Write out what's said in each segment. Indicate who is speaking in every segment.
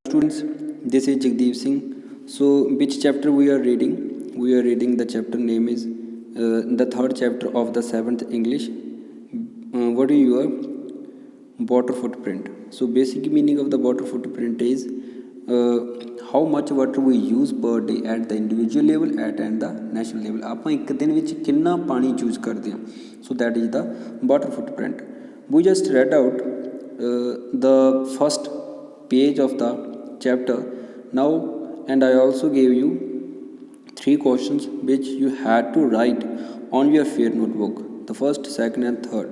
Speaker 1: Students, this is Jagdeep Singh. So, which chapter we are reading? We are reading the chapter name is the third chapter of the seventh English. What do you are? Water footprint. So, basic meaning of the water footprint is how much water we use per day at the individual level and the national level. ਆਪਾਂ ਇੱਕ ਦਿਨ ਵਿੱਚ ਕਿੰਨਾ ਪਾਣੀ use ਕਰਦੇ ਹਾਂ. So that is the water footprint. We just read out the first page of the chapter now, and I also gave you 3 questions which you had to write on your fair notebook, the first, second and third.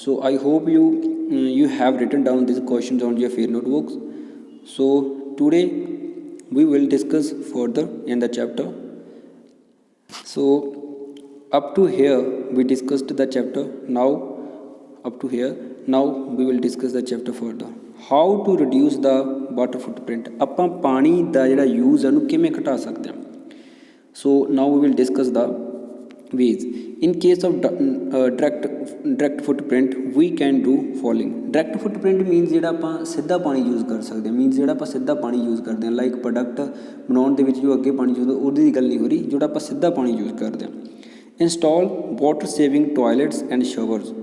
Speaker 1: So I hope you have written down these questions on your fair notebooks. So today we will discuss further in the chapter. So up to here we discussed the chapter. Now we will discuss the chapter further. How to reduce the water footprint. ਆਪਾਂ ਪਾਣੀ ਦਾ ਜਿਹੜਾ use ਹੈ ਉਹਨੂੰ ਕਿਵੇਂ ਘਟਾ ਸਕਦੇ ਹਾਂ. So now we will discuss the ways. In case of direct footprint we can do following. Direct footprint means ਜਿਹੜਾ ਆਪਾਂ ਸਿੱਧਾ ਪਾਣੀ ਯੂਜ਼ ਕਰ ਸਕਦੇ ਹਾਂ. ਮੀਨਸ ਜਿਹੜਾ ਆਪਾਂ ਸਿੱਧਾ ਪਾਣੀ ਯੂਜ਼ ਕਰਦੇ ਹਾਂ, ਲਾਈਕ ਪ੍ਰੋਡਕਟ ਬਣਾਉਣ ਦੇ ਵਿੱਚ ਜੋ ਅੱਗੇ ਪਾਣੀ ਯੂਜ਼ ਉਹਦੀ ਦੀ ਗੱਲ ਨਹੀਂ ਹੋ ਰਹੀ, ਜਿਹੜਾ ਆਪਾਂ ਸਿੱਧਾ ਪਾਣੀ ਯੂਜ਼ ਕਰਦੇ ਹਾਂ. Install water saving toilets and showers.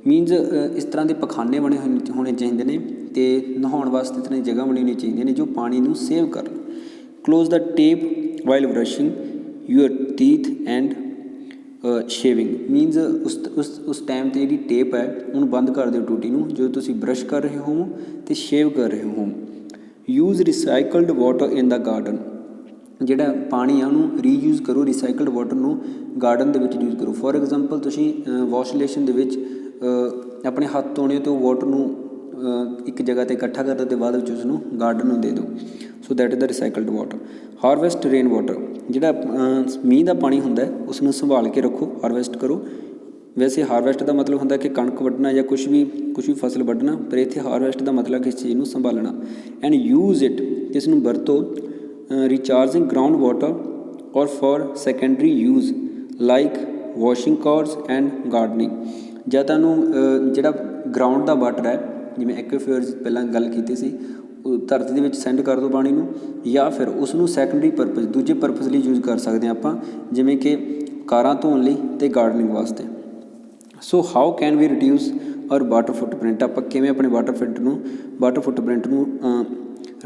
Speaker 1: Means ਇਸ ਤਰ੍ਹਾਂ ਦੇ ਪਖਾਨੇ ਬਣੇ ਹੋਣੇ ਚਾਹੀਦੇ ਨੇ ਅਤੇ ਨਹਾਉਣ ਵਾਸਤੇ ਇਸ ਤਰ੍ਹਾਂ ਦੀ ਜਗ੍ਹਾ ਬਣੀ ਹੋਣੀ ਚਾਹੀਦੀਆਂ ਨੇ ਜੋ ਪਾਣੀ ਨੂੰ ਸੇਵ ਕਰਨ. Close the tape while brushing your teeth and shaving. Means ਉਸ ਟਾਈਮ 'ਤੇ ਜਿਹੜੀ ਟੇਪ ਹੈ ਉਹਨੂੰ ਬੰਦ ਕਰ ਦਿਓ ਟੂਟੀ ਨੂੰ ਜਦੋਂ ਤੁਸੀਂ ਬਰਸ਼ ਕਰ ਰਹੇ ਹੋ ਅਤੇ ਸ਼ੇਵ ਕਰ ਰਹੇ ਹੋ. Use ਰਿਸਾਈਕਲਡ water in the garden. ਜਿਹੜਾ ਪਾਣੀ ਆ ਉਹਨੂੰ ਰੀਯੂਜ਼ ਕਰੋ, ਰਿਸਾਈਕਲਡ ਵਾਟਰ ਨੂੰ ਗਾਰਡਨ ਦੇ ਵਿੱਚ ਯੂਜ਼ ਕਰੋ. ਫੋਰ ਐਗਜ਼ਾਮਪਲ ਤੁਸੀਂ ਵਾਸ਼ ਬੇਸਿਨ ਦੇ ਵਿੱਚ ਆਪਣੇ ਹੱਥ ਧੋਣੇ ਅਤੇ ਉਹ ਵਾਟਰ ਨੂੰ ਇੱਕ ਜਗ੍ਹਾ 'ਤੇ ਇਕੱਠਾ ਕਰਨ ਅਤੇ ਬਾਅਦ ਵਿੱਚ ਉਸਨੂੰ ਗਾਰਡਨ ਨੂੰ ਦੇ ਦਿਓ. So that is the recycled water. Harvest rain water. ਜਿਹੜਾ ਮੀਂਹ ਦਾ ਪਾਣੀ ਹੁੰਦਾ ਉਸ ਨੂੰ ਸੰਭਾਲ ਕੇ ਰੱਖੋ, ਹਾਰਵੈਸਟ ਕਰੋ. ਵੈਸੇ ਹਾਰਵੈਸਟ ਦਾ ਮਤਲਬ ਹੁੰਦਾ ਕਿ ਕਣਕ ਵੱਢਣਾ ਜਾਂ ਕੁਛ ਵੀ ਫਸਲ ਵੱਢਣਾ, ਪਰ ਇੱਥੇ ਹਾਰਵੈਸਟ ਦਾ ਮਤਲਬ ਕਿਸ ਚੀਜ਼ ਨੂੰ ਸੰਭਾਲਣਾ. ਐਂਡ ਯੂਜ਼ ਇਟ, ਇਸ ਨੂੰ ਵਰਤੋ. ਰਿਚਾਰਜਿੰਗ ਗਰਾਊਂਡ ਵਾਟਰ ਔਰ for secondary use like washing cars and gardening. ਜਾਂ ਤੁਹਾਨੂੰ ਜਿਹੜਾ ਗਰਾਊਂਡ ਦਾ ਵਾਟਰ ਹੈ, ਜਿਵੇਂ ਐਕੁਆਫਾਇਰਸ ਪਹਿਲਾਂ ਗੱਲ ਕੀਤੀ ਸੀ, ਧਰਤੀ ਦੇ ਵਿੱਚ ਸੈਂਡ ਕਰ ਦਿਓ ਪਾਣੀ ਨੂੰ, ਜਾਂ ਫਿਰ ਉਸ ਨੂੰ ਸੈਕੰਡਰੀ ਪਰਪਸ, ਦੂਜੇ ਪਰਪਸ ਲਈ ਯੂਜ਼ ਕਰ ਸਕਦੇ ਹਾਂ ਆਪਾਂ, ਜਿਵੇਂ ਕਿ ਕਾਰਾਂ ਧੋਣ ਲਈ ਅਤੇ ਗਾਰਡਨਿੰਗ ਵਾਸਤੇ. So how can we reduce our water footprint. ਆਪਾਂ ਕਿਵੇਂ ਆਪਣੇ ਵਾਟਰ ਫੁੱਟਪ੍ਰਿੰਟ ਨੂੰ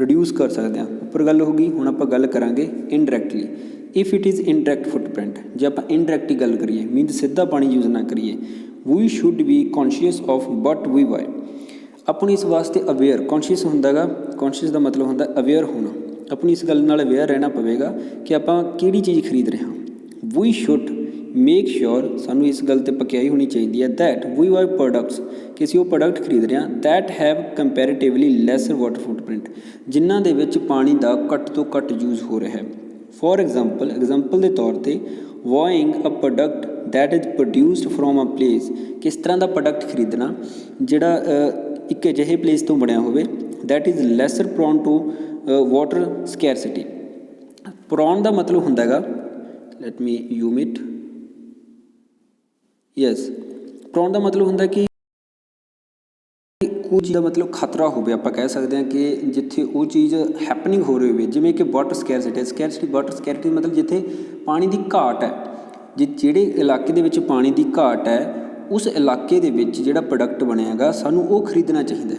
Speaker 1: ਰਿਡਿਊਸ ਕਰ ਸਕਦੇ ਹਾਂ. ਉੱਪਰ ਗੱਲ ਹੋ ਗਈ, ਹੁਣ ਆਪਾਂ ਗੱਲ ਕਰਾਂਗੇ indirectly. If it is indirect footprint, ਜੇ ਆਪਾਂ ਇਨਡਾਇਰੈਕਟਲੀ ਗੱਲ ਕਰੀਏ, ਮੀਨਸ ਸਿੱਧਾ ਪਾਣੀ ਯੂਜ਼ ਨਾ ਕਰੀਏ, we should be conscious of what we buy. ਆਪਣੀ ਇਸ ਵਾਸਤੇ ਅਵੇਅਰ, ਕੌਨਸ਼ੀਅਸ ਹੁੰਦਾ ਗਾ, ਕੌਨਸ਼ੀਅਸ ਦਾ ਮਤਲਬ ਹੁੰਦਾ ਅਵੇਅਰ ਹੋਣਾ. ਆਪਣੀ ਇਸ ਗੱਲ ਨਾਲ ਅਵੇਅਰ ਰਹਿਣਾ ਪਵੇਗਾ ਕਿ ਆਪਾਂ ਕਿਹੜੀ ਚੀਜ਼ ਖਰੀਦ ਰਹੇ ਹਾਂ. ਵੀ ਸ਼ੁੱਡ ਮੇਕ ਸ਼ੋਰ, ਸਾਨੂੰ ਇਸ ਗੱਲ 'ਤੇ ਪਕਿਆਈ ਹੋਣੀ ਚਾਹੀਦੀ ਹੈ, ਦੈਟ ਵੀ ਬਾਏ ਪ੍ਰੋਡਕਟਸ, ਕਿ ਅਸੀਂ ਉਹ ਪ੍ਰੋਡਕਟ ਖਰੀਦ ਰਹੇ ਹਾਂ, that have comparatively lesser water footprint, ਜਿਨ੍ਹਾਂ ਦੇ ਵਿੱਚ ਪਾਣੀ ਦਾ ਘੱਟ ਤੋਂ ਘੱਟ ਯੂਜ਼ ਹੋ ਰਿਹਾ ਹੈ. ਫੋਰ ਐਗਜ਼ਾਮਪਲ ਦੇ ਤੌਰ 'ਤੇ buying a product that is produced from a place. ਕਿਸ ਤਰ੍ਹਾਂ ਦਾ ਪ੍ਰੋਡਕਟ ਖਰੀਦਣਾ ਜਿਹੜਾ ਇੱਕ ਅਜਿਹੇ ਪਲੇਸ ਤੋਂ ਬਣਿਆ ਹੋਵੇ, that is lesser prone to water scarcity. Prone ਦਾ ਮਤਲਬ ਹੁੰਦਾ ਹੈਗਾ, let me zoom it, yes, prone ਦਾ ਮਤਲਬ ਹੁੰਦਾ ਕਿ ਕੋਈ ਚੀਜ਼ ਦਾ ਮਤਲਬ ਖਤਰਾ ਹੋਵੇ. ਆਪਾਂ ਕਹਿ ਸਕਦੇ ਹਾਂ ਕਿ ਜਿੱਥੇ ਉਹ ਚੀਜ਼ ਹੈਪਨਿੰਗ ਹੋ ਰਹੀ ਹੋਵੇ, ਜਿਵੇਂ ਕਿ ਵਾਟਰ ਸਕੈਰਸਿਟੀ. ਵਾਟਰ ਸਕੈਰਸਿਟੀ ਮਤਲਬ ਜਿੱਥੇ ਪਾਣੀ ਦੀ ਘਾਟ ਹੈ, ਜਿਹੜੇ ਇਲਾਕੇ ਦੇ ਵਿੱਚ ਪਾਣੀ ਦੀ ਘਾਟ ਹੈ, ਉਸ ਇਲਾਕੇ ਦੇ ਵਿੱਚ ਜਿਹੜਾ ਪ੍ਰੋਡਕਟ ਬਣਿਆ ਹੈਗਾ ਸਾਨੂੰ ਉਹ ਖਰੀਦਣਾ ਚਾਹੀਦਾ,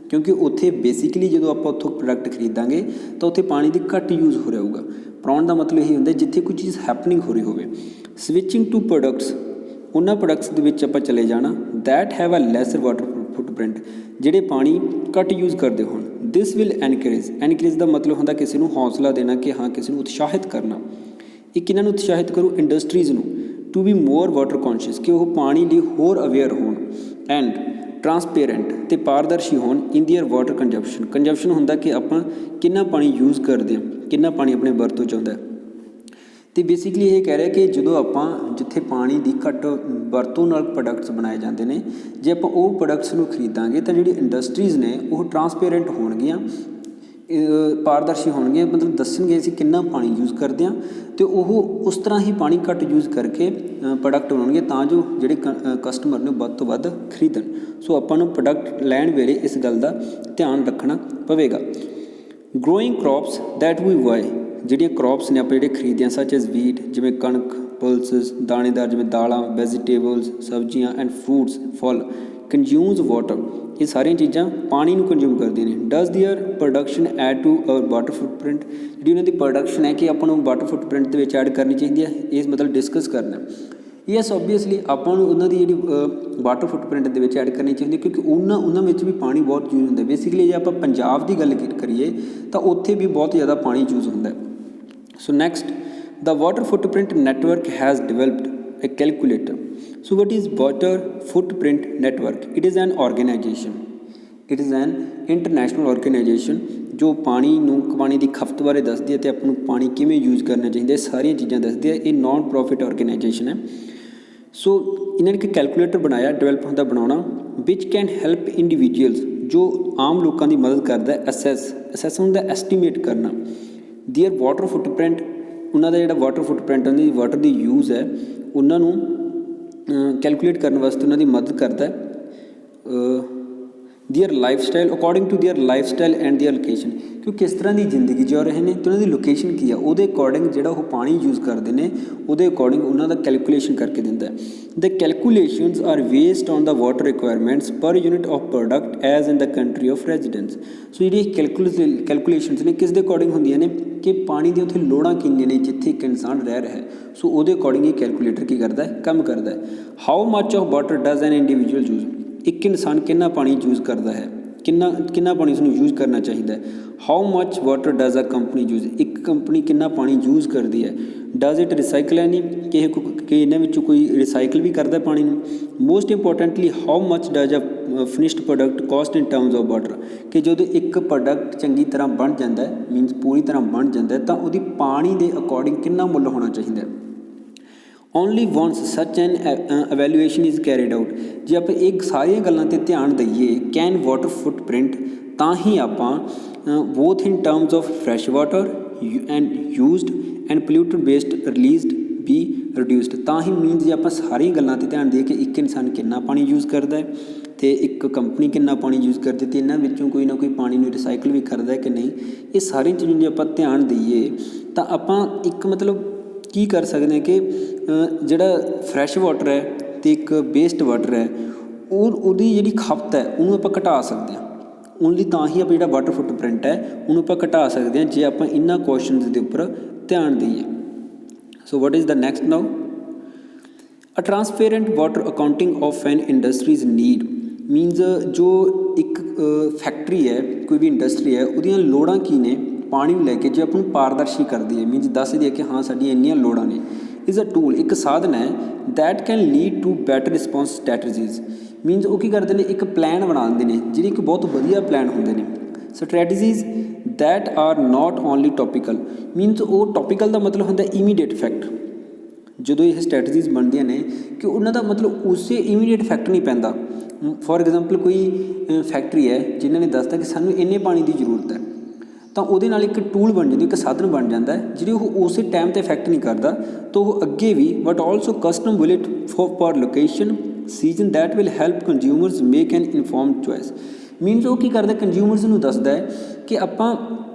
Speaker 1: ਕਿਉਂਕਿ ਉੱਥੇ ਬੇਸਿਕਲੀ ਜਦੋਂ ਆਪਾਂ ਉੱਥੋਂ ਪ੍ਰੋਡਕਟ ਖਰੀਦਾਂਗੇ ਤਾਂ ਉੱਥੇ ਪਾਣੀ ਦੀ ਘੱਟ ਯੂਜ਼ ਹੋ ਰਿਹਾ ਹੋਊਗਾ. ਪ੍ਰੋਨ ਦਾ ਮਤਲਬ ਇਹ ਹੁੰਦਾ ਜਿੱਥੇ ਕੋਈ ਚੀਜ਼ ਹੈਪਨਿੰਗ ਹੋ ਰਹੀ ਹੋਵੇ. ਸਵਿਚਿੰਗ ਟੂ ਪ੍ਰੋਡਕਟਸ, ਉਹਨਾਂ ਪ੍ਰੋਡਕਟਸ ਦੇ ਵਿੱਚ ਆਪਾਂ ਚਲੇ ਜਾਣਾ, that have a lesser water footprint, ਜਿਹੜੇ ਪਾਣੀ ਘੱਟ ਯੂਜ਼ ਕਰਦੇ ਹੋਣ. ਦਿਸ ਵਿਲ ਐਨਕਰੇਜ ਦਾ ਮਤਲਬ ਹੁੰਦਾ ਕਿਸੇ ਨੂੰ ਹੌਸਲਾ ਦੇਣਾ, ਕਿ ਹਾਂ ਕਿਸੇ ਨੂੰ ਉਤਸ਼ਾਹਿਤ ਕਰਨਾ. ਇਹ ਕਿਹਨਾਂ ਨੂੰ ਉਤਸ਼ਾਹਿਤ ਕਰੂ? ਇੰਡਸਟਰੀਜ਼ ਨੂੰ, to be more water conscious, ਕਿ ਉਹ ਪਾਣੀ ਲਈ ਹੋਰ ਅਵੇਅਰ ਹੋਣ. ਐਂਡ ਟਰਾਂਸਪੇਰੈਂਟ, ਅਤੇ ਪਾਰਦਰਸ਼ੀ ਹੋਣ ਇਨ ਦੀਅਰ ਵਾਟਰ ਕੰਜ਼ੰਪਸ਼ਨ ਹੁੰਦਾ ਕਿ ਆਪਾਂ ਕਿੰਨਾ ਪਾਣੀ ਯੂਜ਼ ਕਰਦੇ ਹਾਂ, ਕਿੰਨਾ ਪਾਣੀ ਆਪਣੇ ਵਰਤੋਂ 'ਚ ਆਉਂਦਾ. ਅਤੇ ਬੇਸਿਕਲੀ ਇਹ ਕਹਿ ਰਿਹਾ ਕਿ ਜਦੋਂ ਆਪਾਂ ਜਿੱਥੇ ਪਾਣੀ ਦੀ ਘੱਟ ਵਰਤੋਂ ਨਾਲ ਪ੍ਰੋਡਕਟਸ ਬਣਾਏ ਜਾਂਦੇ ਨੇ, ਜੇ ਆਪਾਂ ਉਹ ਪ੍ਰੋਡਕਟਸ ਨੂੰ ਖਰੀਦਾਂਗੇ ਤਾਂ ਜਿਹੜੀ ਇੰਡਸਟਰੀਜ਼ ਨੇ ਉਹ ਟਰਾਂਸਪੇਰੈਂਟ ਹੋਣਗੀਆਂ, ਪਾਰਦਰਸ਼ੀ ਹੋਣਗੀਆਂ, ਮਤਲਬ ਦੱਸਣਗੇ ਅਸੀਂ ਕਿੰਨਾ ਪਾਣੀ ਯੂਜ਼ ਕਰਦੇ ਹਾਂ, ਅਤੇ ਉਹ ਉਸ ਤਰ੍ਹਾਂ ਹੀ ਪਾਣੀ ਘੱਟ ਯੂਜ਼ ਕਰਕੇ ਪ੍ਰੋਡਕਟ ਬਣਾਉਣਗੇ ਤਾਂ ਜੋ ਜਿਹੜੇ ਕਸਟਮਰ ਨੇ ਵੱਧ ਤੋਂ ਵੱਧ ਖਰੀਦਣ. ਸੋ ਆਪਾਂ ਨੂੰ ਪ੍ਰੋਡਕਟ ਲੈਣ ਵੇਲੇ ਇਸ ਗੱਲ ਦਾ ਧਿਆਨ ਰੱਖਣਾ ਪਵੇਗਾ. Growing crops that we buy, ਜਿਹੜੀਆਂ ਕ੍ਰੌਪਸ ਨੇ ਆਪਾਂ ਜਿਹੜੇ ਖਰੀਦਦੇ ਹਾਂ ਸੱਚ ਐਜ਼ ਵੀਟ, ਜਿਵੇਂ ਕਣਕ, ਪਲਸਸ, ਦਾਣੇਦਾਰ ਜਿਵੇਂ ਦਾਲਾਂ, ਵੈਜੀਟੇਬਲਸ, ਸਬਜ਼ੀਆਂ ਐਂਡ ਫਰੂਟਸ, ਫਲ, ਕੰਜ਼ਿਊਮਸ ਵਾਟਰ, ਇਹ ਸਾਰੀਆਂ ਚੀਜ਼ਾਂ ਪਾਣੀ ਨੂੰ ਕੰਜ਼ਿਊਮ ਕਰਦੀਆਂ ਨੇ। Does their production add to our water footprint, ਜਿਹੜੀ ਉਹਨਾਂ ਦੀ ਪ੍ਰੋਡਕਸ਼ਨ ਹੈ ਕਿ ਆਪਾਂ ਨੂੰ ਵਾਟਰ ਫੁੱਟਪ੍ਰਿੰਟ ਦੇ ਵਿੱਚ ਐਡ ਕਰਨੀ ਚਾਹੀਦੀ ਹੈ, ਇਹ ਮਤਲਬ ਡਿਸਕਸ ਕਰਨਾ। ਯੈਸ ਓਬਵੀਅਸਲੀ ਆਪਾਂ ਨੂੰ ਉਹਨਾਂ ਦੀ ਜਿਹੜੀ ਵਾਟਰ ਫੁੱਟਪ੍ਰਿੰਟ ਦੇ ਵਿੱਚ ਐਡ ਕਰਨੀ ਚਾਹੀਦੀ, ਕਿਉਂਕਿ ਉਹਨਾਂ ਵਿੱਚ ਵੀ ਪਾਣੀ ਬਹੁਤ ਯੂਜ਼ ਹੁੰਦਾ। ਬੇਸਿਕਲੀ ਜੇ ਆਪਾਂ ਪੰਜਾਬ ਦੀ ਗੱਲ ਕਰੀਏ ਤਾਂ ਉੱਥੇ ਵੀ ਬਹੁਤ ਜ਼ਿਆਦਾ ਪਾਣੀ ਯੂਜ਼ ਹੁੰਦਾ। So next, the water footprint network has developed a calculator. So what is water footprint network? It is an organization, it is an international organization ਜੋ ਪਾਣੀ ਦੀ ਖਪਤ ਬਾਰੇ ਦੱਸਦੀ ਹੈ ਅਤੇ ਆਪਾਂ ਨੂੰ ਪਾਣੀ ਕਿਵੇਂ ਯੂਜ਼ ਕਰਨਾ ਚਾਹੀਦਾ, ਇਹ ਸਾਰੀਆਂ ਚੀਜ਼ਾਂ ਦੱਸਦੀ ਹੈ। ਇਹ ਨੋਨ ਪ੍ਰੋਫਿਟ ਆਰਗੇਨਾਈਜੇਸ਼ਨ ਹੈ। ਸੋ ਇਹਨਾਂ ਨੇ ਇੱਕ ਕੈਲਕੂਲੇਟਰ ਬਣਾਇਆ, ਡਿਵੈਲਪ ਹੁੰਦਾ ਬਣਾਉਣਾ, ਵਿਚ ਕੈਨ ਹੈਲਪ ਇੰਡੀਵਿਜੂਅਲਸ, ਜੋ ਆਮ ਲੋਕਾਂ ਦੀ ਮਦਦ ਕਰਦਾ ਹੈ, ਅਸੈਸ ਹੁੰਦਾ ਐਸਟੀਮੇਟ ਕਰਨਾ, ਦੀਅਰ ਵਾਟਰ ਫੁੱਟਪ੍ਰਿੰਟ, ਉਹਨਾਂ ਦਾ ਜਿਹੜਾ ਵਾਟਰ ਫੁੱਟਪ੍ਰਿੰਟ ਉਹਨਾਂ ਦੀ ਵਾਟਰ ਦੀ ਯੂਜ਼ ਹੈ ਉਹਨਾਂ ਨੂੰ ਕੈਲਕੂਲੇਟ ਕਰਨ ਵਾਸਤੇ ਉਹਨਾਂ ਦੀ ਮਦਦ ਕਰਦਾ ਹੈ। Their lifestyle, according to their lifestyle and their location, ਕਿ ਉਹ ਕਿਸ ਤਰ੍ਹਾਂ ਦੀ ਜ਼ਿੰਦਗੀ ਜਿਉ ਰਹੇ ਨੇ ਅਤੇ ਉਹਨਾਂ ਦੀ ਲੋਕੇਸ਼ਨ ਕੀ ਆ, ਉਹਦੇ ਅਕੋਰਡਿੰਗ ਜਿਹੜਾ ਉਹ ਪਾਣੀ ਯੂਜ਼ ਕਰਦੇ ਨੇ ਉਹਦੇ ਅਕੋਰਡਿੰਗ ਉਹਨਾਂ ਦਾ ਕੈਲਕੂਲੇਸ਼ਨ ਕਰਕੇ ਦਿੰਦਾ ਹੈ। The calculations are based on the water requirements per unit of product as in the country of residence. So ਜਿਹੜੀ ਕੈਲਕੂਲੇਸ਼ਨਸ ਨੇ ਕਿਸ ਦੇ ਅਕੋਰਡਿੰਗ ਹੁੰਦੀਆਂ ਨੇ ਕਿ ਪਾਣੀ ਦੀਆਂ ਉੱਥੇ ਲੋੜਾਂ ਕਿੰਨੀਆਂ ਨੇ ਜਿੱਥੇ ਇੱਕ ਇਨਸਾਨ ਰਹਿ ਰਿਹਾ ਹੈ। ਸੋ ਉਹਦੇ ਅਕੋਰਡਿੰਗ ਇਹ ਕੈਲਕੂਲੇਟਰ ਕੀ ਕਰਦਾ ਹੈ, ਕੰਮ ਕਰਦਾ ਹੈ। How much of water does an individual use, ਇੱਕ ਇਨਸਾਨ ਕਿੰਨਾ ਪਾਣੀ ਯੂਜ਼ ਕਰਦਾ ਹੈ, ਕਿੰਨਾ ਪਾਣੀ ਉਸਨੂੰ ਯੂਜ਼ ਕਰਨਾ ਚਾਹੀਦਾ ਹੈ। How much water does a company use, ਇੱਕ ਕੰਪਨੀ ਕਿੰਨਾ ਪਾਣੀ ਯੂਜ਼ ਕਰਦੀ ਹੈ। ਡਜ਼ ਇਟ ਰਿਸਾਈਕਲ ਐਨੀ, ਕਿ ਇਹਨਾਂ ਵਿੱਚੋਂ ਕੋਈ ਰਿਸਾਈਕਲ ਵੀ ਕਰਦਾ ਪਾਣੀ ਨੂੰ। Most importantly how much does a finished product cost in terms of water, ਕਿ ਜਦੋਂ ਇੱਕ ਪ੍ਰੋਡਕਟ ਚੰਗੀ ਤਰ੍ਹਾਂ ਬਣ ਜਾਂਦਾ ਹੈ, ਮੀਨਸ ਪੂਰੀ ਤਰ੍ਹਾਂ ਬਣ ਜਾਂਦਾ ਹੈ, ਤਾਂ ਉਹਦੀ ਪਾਣੀ ਦੇ ਅਕੋਰਡਿੰਗ ਕਿੰਨਾ ਮੁੱਲ ਹੋਣਾ ਚਾਹੀਦਾ ਹੈ। ਓਨਲੀ ਵਨਸ ਸੱਚ ਐਨ ਅਵੈਲੂਏਸ਼ਨ ਇਜ਼ ਕੈਰੀਡ ਆਊਟ, ਜੇ ਆਪਾਂ ਇਹ ਸਾਰੀਆਂ ਗੱਲਾਂ 'ਤੇ ਧਿਆਨ ਦਈਏ ਕੈਨ ਵਾਟਰ ਫੁੱਟਪ੍ਰਿੰਟ, ਤਾਂ ਹੀ ਆਪਾਂ both in terms of fresh water and used and polluted waste released ਵੀ ਰਿਡਿਊਸਡ, ਤਾਂ ਹੀ ਮੀਨਸ ਜੇ ਆਪਾਂ ਸਾਰੀਆਂ ਗੱਲਾਂ 'ਤੇ ਧਿਆਨ ਦਈਏ ਕਿ ਇੱਕ ਇਨਸਾਨ ਕਿੰਨਾ ਪਾਣੀ ਯੂਜ਼ ਕਰਦਾ ਹੈ ਅਤੇ ਇੱਕ ਕੰਪਨੀ ਕਿੰਨਾ ਪਾਣੀ ਯੂਜ਼ ਕਰਦੀ, ਅਤੇ ਇਹਨਾਂ ਵਿੱਚੋਂ ਕੋਈ ਨਾ ਕੋਈ ਪਾਣੀ ਨੂੰ ਰਿਸਾਈਕਲ ਵੀ ਕਰਦਾ ਕਿ ਨਹੀਂ, ਇਹ ਸਾਰੀਆਂ ਚੀਜ਼ਾਂ ਜੇ ਆਪਾਂ ਧਿਆਨ ਦਈਏ ਤਾਂ ਆਪਾਂ ਇੱਕ ਮਤਲਬ ਕੀ ਕਰ ਸਕਦੇ ਹਾਂ ਕਿ ਜਿਹੜਾ ਫਰੈਸ਼ ਵਾਟਰ ਹੈ ਅਤੇ ਇੱਕ ਵੇਸਟ ਵਾਟਰ ਹੈ ਉਹਦੀ ਜਿਹੜੀ ਖਪਤ ਹੈ ਉਹਨੂੰ ਆਪਾਂ ਘਟਾ ਸਕਦੇ ਹਾਂ। ਓਨਲੀ ਤਾਂ ਹੀ ਆਪਾਂ ਜਿਹੜਾ ਵਾਟਰ ਫੁੱਟਪ੍ਰਿੰਟ ਹੈ ਉਹਨੂੰ ਆਪਾਂ ਘਟਾ ਸਕਦੇ ਹਾਂ ਜੇ ਆਪਾਂ ਇਹਨਾਂ ਕੁਐਸਚਨਸ ਦੇ ਉੱਪਰ ਧਿਆਨ ਦਈਏ। So what is the next now, a transparent water accounting of an industries need, means ਜੋ ਇੱਕ ਫੈਕਟਰੀ ਹੈ, ਕੋਈ ਵੀ ਇੰਡਸਟਰੀ ਹੈ, ਉਹਦੀਆਂ ਲੋੜਾਂ ਕੀ ਨੇ ਪਾਣੀ ਨੂੰ ਲੈ ਕੇ, ਜੇ ਆਪਾਂ ਨੂੰ ਪਾਰਦਰਸ਼ੀ ਕਰਦੀ ਹੈ, ਮੀਨਸ ਦੱਸਦੀ ਹੈ ਕਿ ਹਾਂ ਸਾਡੀਆਂ ਇੰਨੀਆਂ ਲੋੜਾਂ ਨੇ। ਇਜ਼ ਅ ਟੂਲ, ਇੱਕ ਸਾਧਨ ਹੈ that can lead to better response strategies, means ਉਹ ਕੀ ਕਰਦੇ ਨੇ, ਇੱਕ ਪਲਾਨ ਬਣਾ ਦਿੰਦੇ ਨੇ ਜਿਹੜੇ ਇੱਕ ਬਹੁਤ ਵਧੀਆ ਪਲਾਨ ਹੁੰਦੇ ਨੇ। Strategies that are not only topical, means ਉਹ ਟੋਪੀਕਲ ਦਾ ਮਤਲਬ ਹੁੰਦਾ ਇਮੀਡੀਏਟ ਇਫੈਕਟ। ਜਦੋਂ ਇਹ ਸਟ੍ਰੈਟਜੀਜ਼ ਬਣਦੀਆਂ ਨੇ ਕਿ ਉਹਨਾਂ ਦਾ ਮਤਲਬ ਉਸੇ ਇਮੀਡੀਏਟ ਇਫੈਕਟ ਨਹੀਂ ਪੈਂਦਾ। ਫੋਰ ਐਗਜ਼ਾਮਪਲ ਕੋਈ ਫੈਕਟਰੀ ਹੈ ਜਿਨ੍ਹਾਂ ਨੇ ਦੱਸਤਾ ਕਿ ਸਾਨੂੰ ਇੰਨੇ ਪਾਣੀ ਦੀ ਜ਼ਰੂਰਤ ਹੈ, ਤਾਂ ਉਹਦੇ ਨਾਲ ਇੱਕ ਟੂਲ ਬਣ ਜਾਂਦੀ, ਇੱਕ ਸਾਧਨ ਬਣ ਜਾਂਦਾ ਹੈ ਜਿਹੜੀ ਉਹ ਉਸੇ ਟਾਈਮ 'ਤੇ ਇਫੈਕਟ ਨਹੀਂ ਕਰਦਾ, ਤਾਂ ਉਹ ਅੱਗੇ ਵੀ but also custom will it per location season that will help consumers make an informed choice, means ਉਹ ਕੀ ਕਰਦਾ ਕੰਜ਼ਿਊਮਰਸ ਨੂੰ ਦੱਸਦਾ ਹੈ ਕਿ ਆਪਾਂ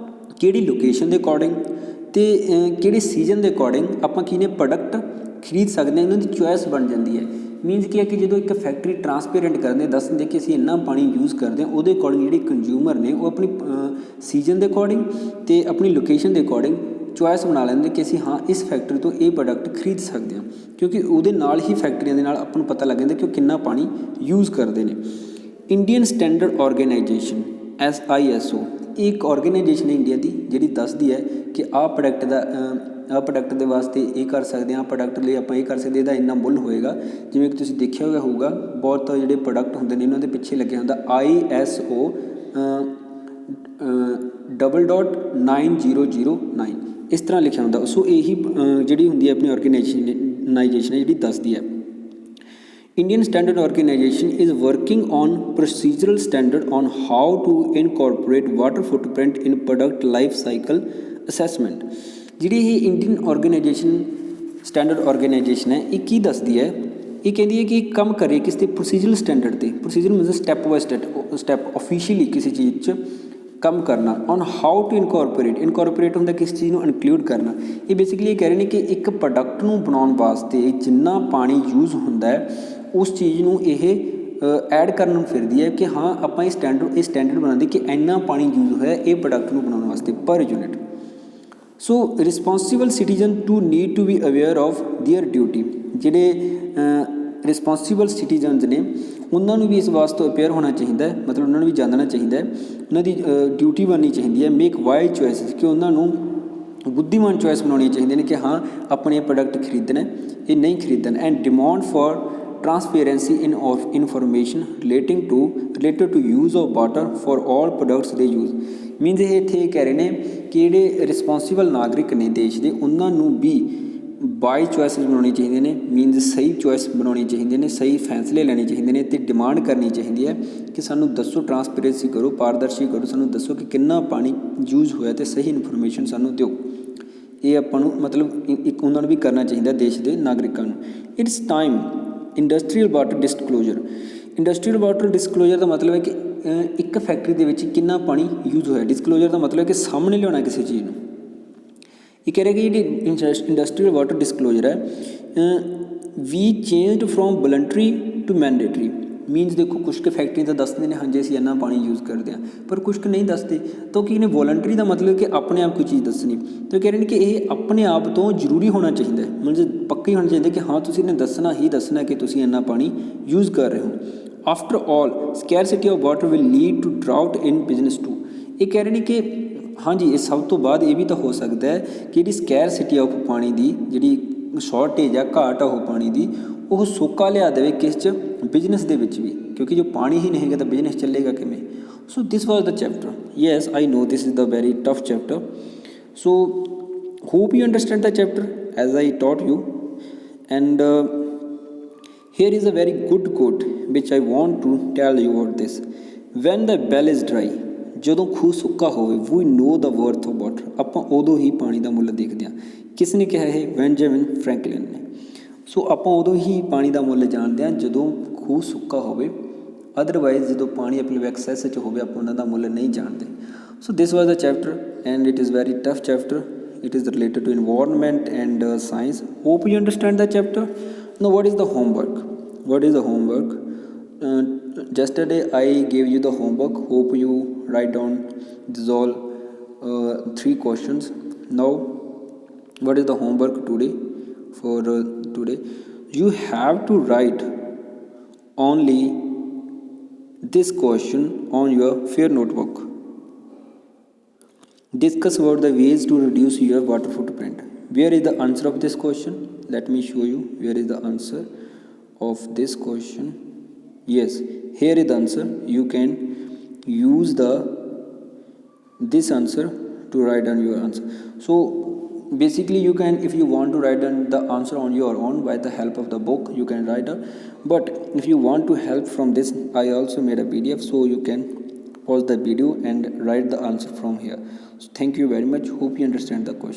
Speaker 1: ਕਿਹੜੀ ਲੋਕੇਸ਼ਨ ਦੇ ਅਕੋਰਡਿੰਗ ਅਤੇ ਕਿਹੜੇ ਸੀਜ਼ਨ ਦੇ ਅਕੋਰਡਿੰਗ ਆਪਾਂ ਕਿਹਨੇ ਪ੍ਰੋਡਕਟ ਖਰੀਦ ਸਕਦੇ ਹਾਂ, ਉਹਨਾਂ ਦੀ ਚੋਇਸ ਬਣ ਜਾਂਦੀ ਹੈ। ਮੀਨਸ ਕੀ ਹੈ ਕਿ ਜਦੋਂ ਇੱਕ ਫੈਕਟਰੀ ਟਰਾਂਸਪੇਰੈਂਟ ਕਰਦੇ ਦੱਸ ਦਿੰਦੇ ਕਿ ਅਸੀਂ ਇੰਨਾ ਪਾਣੀ ਯੂਜ਼ ਕਰਦੇ ਹਾਂ, ਉਹਦੇ ਅਕੋਰਡਿੰਗ ਜਿਹੜੇ ਕੰਜ਼ਿਊਮਰ ਨੇ ਉਹ ਆਪਣੀ ਸੀਜ਼ਨ ਦੇ ਅਕੋਰਡਿੰਗ ਅਤੇ ਆਪਣੀ ਲੋਕੇਸ਼ਨ ਦੇ ਅਕੋਰਡਿੰਗ ਚੋਇਸ ਬਣਾ ਲੈਂਦੇ ਕਿ ਅਸੀਂ ਹਾਂ ਇਸ ਫੈਕਟਰੀ ਤੋਂ ਇਹ ਪ੍ਰੋਡਕਟ ਖਰੀਦ ਸਕਦੇ ਹਾਂ, ਕਿਉਂਕਿ ਉਹਦੇ ਨਾਲ ਹੀ ਫੈਕਟਰੀਆਂ ਦੇ ਨਾਲ ਆਪਾਂ ਨੂੰ ਪਤਾ ਲੱਗ ਜਾਂਦਾ ਕਿ ਉਹ ਕਿੰਨਾ ਪਾਣੀ ਯੂਜ਼ ਕਰਦੇ ਨੇ। ਇੰਡੀਅਨ ਸਟੈਂਡਰਡ ਆਰਗੇਨਾਈਜੇਸ਼ਨ SISO, ਇਹ ਇੱਕ ਆਰਗੇਨਾਈਜੇਸ਼ਨ ਹੈ ਇੰਡੀਆ ਦੀ ਜਿਹੜੀ ਦੱਸਦੀ ਹੈ ਕਿ ਆਹ ਪ੍ਰੋਡਕਟ ਦੇ ਵਾਸਤੇ ਇਹ ਕਰ ਸਕਦੇ ਹਾਂ, ਪ੍ਰੋਡਕਟ ਲਈ ਆਪਾਂ ਇਹ ਕਰ ਸਕਦੇ, ਇਹਦਾ ਇੰਨਾ ਮੁੱਲ ਹੋਏਗਾ। ਜਿਵੇਂ ਕਿ ਤੁਸੀਂ ਦੇਖਿਆ ਹੋਊਗਾ ਬਹੁਤ ਜਿਹੜੇ ਪ੍ਰੋਡਕਟ ਹੁੰਦੇ ਨੇ ਉਹਨਾਂ ਦੇ ਪਿੱਛੇ ਲੱਗਿਆ ਹੁੰਦਾ ISO .9009 ਇਸ ਤਰ੍ਹਾਂ ਲਿਖਿਆ ਹੁੰਦਾ। ਸੋ ਇਹੀ ਜਿਹੜੀ ਹੁੰਦੀ ਹੈ ਆਪਣੀ ਆਰਗੇਨਾਈਜੇਸ਼ਨ ਹੈ ਜਿਹੜੀ ਦੱਸਦੀ ਹੈ। Indian Standard Organization is working on procedural standard on how to incorporate water footprint in product life cycle assessment। ਜਿਹੜੀ ਇਹ ਇੰਡੀਅਨ ਸਟੈਂਡਰਡ ਆਰਗੇਨਾਈਜੇਸ਼ਨ ਹੈ ਇਹ ਕੀ ਦੱਸਦੀ ਹੈ, ਇਹ ਕਹਿੰਦੀ ਹੈ ਕਿ ਕੰਮ ਕਰੇ ਕਿਸ 'ਤੇ ਪ੍ਰੋਸੀਜਰਲ ਸਟੈਂਡਰਡ 'ਤੇ। Procedure means step by step officially ਕਿਸੇ ਚੀਜ਼ 'ਚ ਕੰਮ ਕਰਨਾ ਔਨ ਹਾਊ ਟੂ ਇਨਕੋਰਪੋਰੇਟ ਹੁੰਦਾ ਕਿਸ ਚੀਜ਼ ਨੂੰ ਇਨਕਲੂਡ ਕਰਨਾ। ਇਹ ਬੇਸਿਕਲੀ ਇਹ ਕਹਿ ਰਹੇ ਨੇ ਕਿ ਇੱਕ ਪ੍ਰੋਡਕਟ ਨੂੰ ਬਣਾਉਣ ਵਾਸਤੇ ਜਿੰਨਾ ਪਾਣੀ ਯੂਜ਼ ਹੁੰਦਾ ਹੈ ਉਸ ਚੀਜ਼ ਨੂੰ ਇਹ ਐਡ ਕਰਨ ਨੂੰ ਫਿਰਦੀ ਹੈ ਕਿ ਹਾਂ ਆਪਾਂ ਇਹ ਸਟੈਂਡਰਡ ਬਣਾਉਂਦੇ ਕਿ ਇੰਨਾ ਪਾਣੀ ਯੂਜ਼ ਹੋਇਆ ਇਹ ਪ੍ਰੋਡਕਟ ਨੂੰ ਬਣਾਉਣ ਵਾਸਤੇ ਪਰ unit. So responsible citizen to need to be aware of their duty. ਜਿਹੜੇ ਰਿਸਪੋਂਸੀਬਲ ਸਿਟੀਜ਼ਨਸ ਨੇ ਉਹਨਾਂ ਨੂੰ ਵੀ ਇਸ ਵਾਸਤੇ ਅਵੇਅਰ ਹੋਣਾ ਚਾਹੀਦਾ ਹੈ, ਮਤਲਬ ਉਹਨਾਂ ਨੂੰ ਵੀ ਜਾਣਨਾ ਚਾਹੀਦਾ ਹੈ, ਉਹਨਾਂ ਦੀ ਡਿਊਟੀ ਬਣਨੀ ਚਾਹੀਦੀ ਹੈ। ਮੇਕ ਵਾਈਜ਼ ਚੋਇਸਿਸ ਕਿ ਉਹਨਾਂ ਨੂੰ ਬੁੱਧੀਮਾਨ ਚੋਇਸ ਬਣਾਉਣੀ ਚਾਹੀਦੀ ਨੇ ਕਿ ਹਾਂ ਆਪਣੇ ਪ੍ਰੋਡਕਟ ਖਰੀਦਣਾ ਇਹ ਨਹੀਂ ਖਰੀਦਣਾ। And demand for transparency in information related to use of water for all products ਦੇ ਯੂਜ਼। ਮੀਨਸ ਇਹ ਇੱਥੇ ਇਹ ਕਹਿ ਰਹੇ ਨੇ ਕਿ ਜਿਹੜੇ ਰਿਸਪੋਂਸੀਬਲ ਨਾਗਰਿਕ ਨੇ ਦੇਸ਼ ਦੇ ਉਹਨਾਂ ਨੂੰ ਵੀ ਵਾਈਜ਼ ਚੋਇਸਿਸ ਬਣਾਉਣੀ ਚਾਹੀਦੀਆਂ ਨੇ। ਮੀਨਸ ਸਹੀ ਚੋਇਸ ਬਣਾਉਣੀ ਚਾਹੀਦੀਆਂ ਨੇ, ਸਹੀ ਫੈਸਲੇ ਲੈਣੇ ਚਾਹੀਦੇ ਨੇ ਅਤੇ ਡਿਮਾਂਡ ਕਰਨੀ ਚਾਹੀਦੀ ਹੈ ਕਿ ਸਾਨੂੰ ਦੱਸੋ, ਟਰਾਂਸਪੇਰੈਂਸੀ ਕਰੋ, ਪਾਰਦਰਸ਼ੀ ਕਰੋ, ਸਾਨੂੰ ਦੱਸੋ ਕਿ ਕਿੰਨਾ ਪਾਣੀ ਯੂਜ਼ ਹੋਇਆ ਅਤੇ ਸਹੀ ਇਨਫੋਰਮੇਸ਼ਨ ਸਾਨੂੰ ਦਿਓ। ਇਹ ਆਪਾਂ ਨੂੰ ਮਤਲਬ ਇੱਕ ਉਹਨਾਂ ਨੂੰ ਵੀ ਕਰਨਾ ਚਾਹੀਦਾ ਦੇਸ਼ ਦੇ ਨਾਗਰਿਕਾਂ ਨੂੰ। It's time industrial water disclosure. Industrial water disclosure ਦਾ ਮਤਲਬ ਹੈ ਕਿ ਇੱਕ ਫੈਕਟਰੀ ਦੇ ਵਿੱਚ ਕਿੰਨਾ ਪਾਣੀ ਯੂਜ਼ ਹੋਇਆ। ਡਿਸਕਲੋਜ਼ਰ ਦਾ ਮਤਲਬ ਹੈ ਕਿ ਸਾਹਮਣੇ ਲਿਆਉਣਾ ਕਿਸੇ ਚੀਜ਼ ਨੂੰ। ਇਹ ਕਹਿ ਰਿਹਾ ਕਿ ਜਿਹੜੀ ਇੰਡਸਟਰੀਅਲ ਵਾਟਰ ਡਿਸਕਲੋਜ਼ਰ ਹੈ ਵੀ changed from voluntary to mandatory. Means ਦੇਖੋ ਕੁਛ ਕੁ ਫੈਕਟਰੀਆਂ ਤਾਂ ਦੱਸਦੇ ਨੇ ਹਾਂਜੀ ਅਸੀਂ ਇੰਨਾ ਪਾਣੀ ਯੂਜ਼ ਕਰਦੇ ਹਾਂ, ਪਰ ਕੁਛ ਕੁ ਨਹੀਂ ਦੱਸਦੇ। ਤਾਂ ਕੀ ਨੇ ਵੋਲੰਟਰੀ ਦਾ ਮਤਲਬ ਕਿ ਆਪਣੇ ਆਪ ਕੋਈ ਚੀਜ਼ ਦੱਸਣੀ। ਤਾਂ ਕਹਿ ਰਹੇ ਨੇ ਕਿ ਇਹ ਆਪਣੇ ਆਪ ਤੋਂ ਜ਼ਰੂਰੀ ਹੋਣਾ ਚਾਹੀਦਾ, ਮਤਲਬ ਪੱਕੀ ਹੋਣਾ ਚਾਹੀਦਾ ਕਿ ਹਾਂ ਤੁਸੀਂ ਨੇ ਦੱਸਣਾ ਹੀ ਦੱਸਣਾ ਕਿ ਤੁਸੀਂ ਇੰਨਾ ਪਾਣੀ ਯੂਜ਼ ਕਰ ਰਹੇ ਹੋ। After all scarcity of water will lead to drought in business too. ਇਹ ਕਹਿ ਰਹੇ ਨੇ ਕਿ ਹਾਂਜੀ ਇਹ ਸਭ ਤੋਂ ਬਾਅਦ ਇਹ ਵੀ ਤਾਂ ਹੋ ਸਕਦਾ ਹੈ ਕਿ ਜਿਹੜੀ ਸਕੈਰਸਿਟੀ ਆਫ ਪਾਣੀ ਦੀ ਜਿਹੜੀ ਸ਼ਾਰਟੇਜ ਆ ਘਾਟ ਆ ਉਹ ਪਾਣੀ ਦੀ ਉਹ ਸੋਕਾ ਲਿਆ ਦੇਵੇ ਕਿਸ 'ਚ ਬਿਜ਼ਨਸ ਦੇ ਵਿੱਚ ਵੀ, ਕਿਉਂਕਿ ਜੋ ਪਾਣੀ ਹੀ ਨਹੀਂ ਹੈਗਾ ਤਾਂ ਬਿਜ਼ਨਸ ਚੱਲੇਗਾ ਕਿਵੇਂ। So this was the chapter. Yes I know this is the very tough chapter. So hope you understand the chapter as I taught you. And here is a very good quote which I want to tell you about this. When the well is dry, ਜਦੋਂ ਖੂਹ ਸੁੱਕਾ ਹੋਵੇ, we know the worth of water, ਆਪਾਂ ਉਦੋਂ ਹੀ ਪਾਣੀ ਦਾ ਮੁੱਲ ਦੇਖਦੇ ਹਾਂ। ਕਿਸ ਨੇ ਕਿਹਾ ਇਹ? ਬੈਂਜਾਮਿਨ ਫਰੈਂਕਲਿਨ ਨੇ। ਸੋ ਆਪਾਂ ਉਦੋਂ ਹੀ ਪਾਣੀ ਦਾ ਮੁੱਲ ਜਾਣਦੇ ਹਾਂ ਜਦੋਂ ਖੂਹ ਸੁੱਕਾ ਹੋਵੇ, ਅਦਰਵਾਈਜ਼ ਜਦੋਂ ਪਾਣੀ ਆਪਣੇ ਐਕਸੈਸ 'ਚ ਹੋਵੇ ਆਪਾਂ ਉਹਨਾਂ ਦਾ ਮੁੱਲ ਨਹੀਂ ਜਾਣਦੇ। So this was the chapter and it is very tough chapter. It is related to environment and science. Hope you understand the chapter. Now what is the homework? What is the homework? Yesterday I gave you the homework. Hope you write down these all 3 questions. Now what is the homework today? For today you have to write only this question on your fair notebook. Discuss about the ways to reduce your water footprint. Where is the answer of this question? Let me show you where is the answer of this question. Yes, here is the answer. You can use this answer to write down your answer. So basically you can, if you want to write down the answer on your own by the help of the book, you can write down. But if you want to help from this, I also made a PDF, so you can pause the video and write the answer from here. So thank you very much. Hope you understand the question.